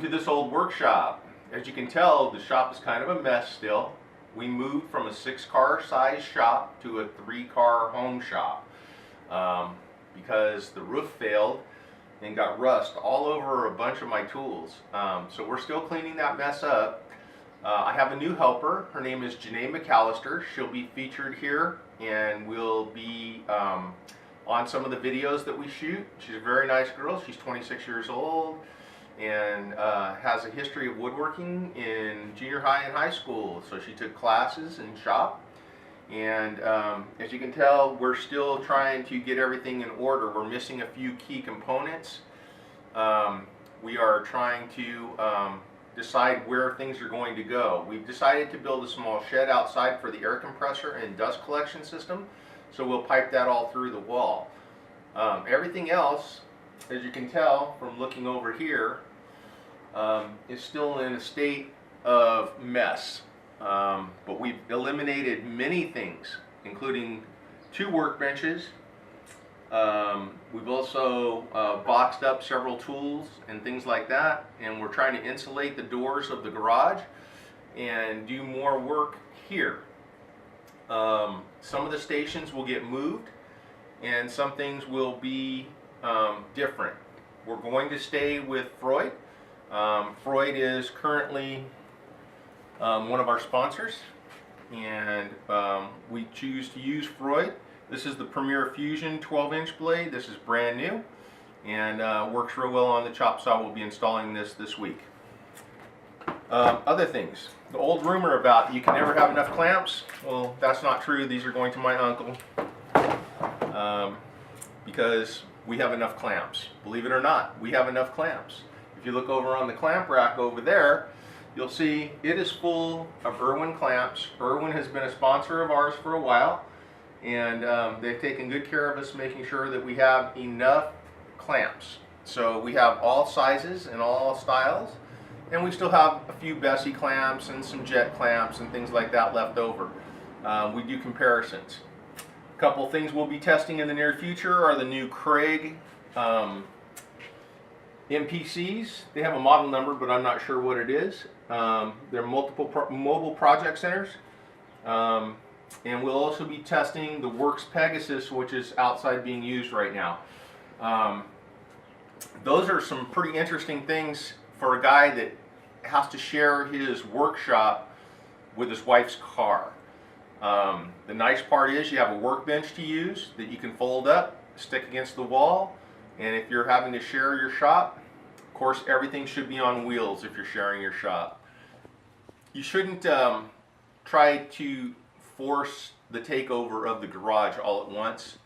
Welcome to this old workshop. As you can tell, the shop is kind of a mess still. We moved from a 6-car size shop to a 3-car home shop because the roof failed and got rust all over a bunch of my tools. So we're still cleaning that mess up. I have a new helper. Her name is Janae McAllister. She'll be featured here and will be on some of the videos that we shoot. She's a very nice girl. She's 26 years old and has a history of woodworking in junior high and high school. So she took classes in shop. And as you can tell, we're still trying to get everything in order. We're missing a few key components. We are trying to decide where things are going to go. We've decided to build a small shed outside for the air compressor and dust collection system, so we'll pipe that all through the wall. Everything else, as you can tell from looking over here, is still in a state of mess. But we've eliminated many things, including 2 workbenches. We've also boxed up several tools and things like that, and we're trying to insulate the doors of the garage and do more work here. Some of the stations will get moved and some things will be different. We're going to stay with Freud. Freud is currently one of our sponsors, and we choose to use Freud. This is the Premier Fusion 12-inch blade. This is brand new and works real well on the chop saw. We'll be installing this week. Other things. The old rumor about you can never have enough clamps, well, that's not true. These are going to my uncle because we have enough clamps. Believe it or not, we have enough clamps. If you look over on the clamp rack over there, you'll see it is full of Irwin clamps. Irwin has been a sponsor of ours for a while, and they've taken good care of us, making sure that we have enough clamps. So we have all sizes and all styles, and we still have a few Bessie clamps and some jet clamps and things like that left over. We do comparisons. A couple things we'll be testing in the near future are the new Craig MPCs. They have a model number, but I'm not sure what it is. They're mobile project centers. And we'll also be testing the Works Pegasus, which is outside being used right now. Those are some pretty interesting things for a guy that has to share his workshop with his wife's car. The nice part is you have a workbench to use that you can fold up, stick against the wall, and if you're having to share your shop, of course everything should be on wheels if you're sharing your shop. You shouldn't try to force the takeover of the garage all at once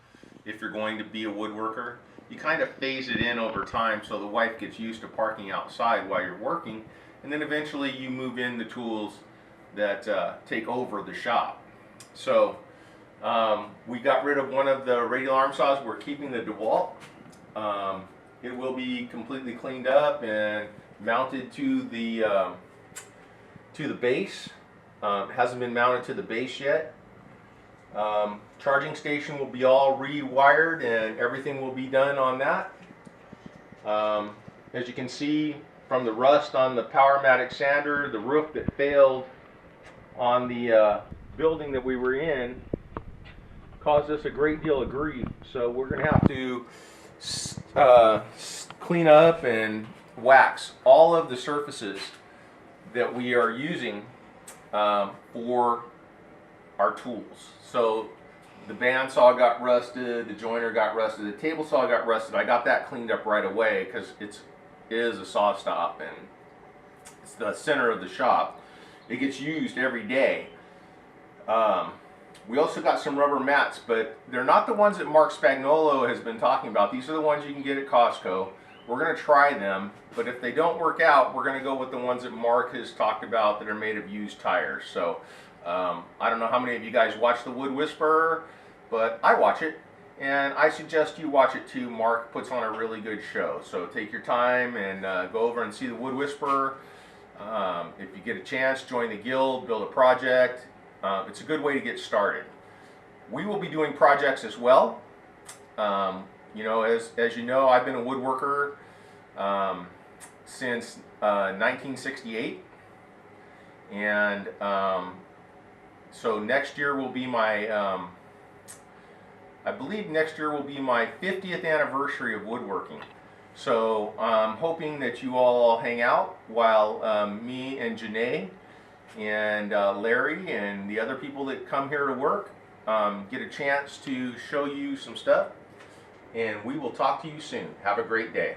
if you're going to be a woodworker. You kind of phase it in over time so the wife gets used to parking outside while you're working, and then eventually you move in the tools that take over the shop. So we got rid of one of the radial arm saws. We're keeping the DeWalt. It will be completely cleaned up and mounted to the base. It hasn't been mounted to the base yet. Charging station will be all rewired and everything will be done on that. As you can see from the rust on the Powermatic sander, the roof that failed on the building that we were in caused us a great deal of grief. So we're going to have to clean up and wax all of the surfaces that we are using for our tools. So the bandsaw got rusted, the joiner got rusted, the table saw got rusted. I got that cleaned up right away because it is a saw stop and it's the center of the shop. It gets used every day. We also got some rubber mats, but they're not the ones that Mark Spagnolo has been talking about. These are the ones you can get at Costco. We're going to try them, but if they don't work out, we're going to go with the ones that Mark has talked about that are made of used tires. So I don't know how many of you guys watch The Wood Whisperer, but I watch it, and I suggest you watch it too. Mark puts on a really good show. So take your time and go over and see The Wood Whisperer. If you get a chance, join the guild, build a project. It's a good way to get started. We will be doing projects as well. You know, as you know, I've been a woodworker since 1968, and so next year will be my I believe next year will be my 50th anniversary of woodworking. So I'm hoping that you all hang out while me and Janae and Larry and the other people that come here to work get a chance to show you some stuff, and we will talk to you soon. Have a great day.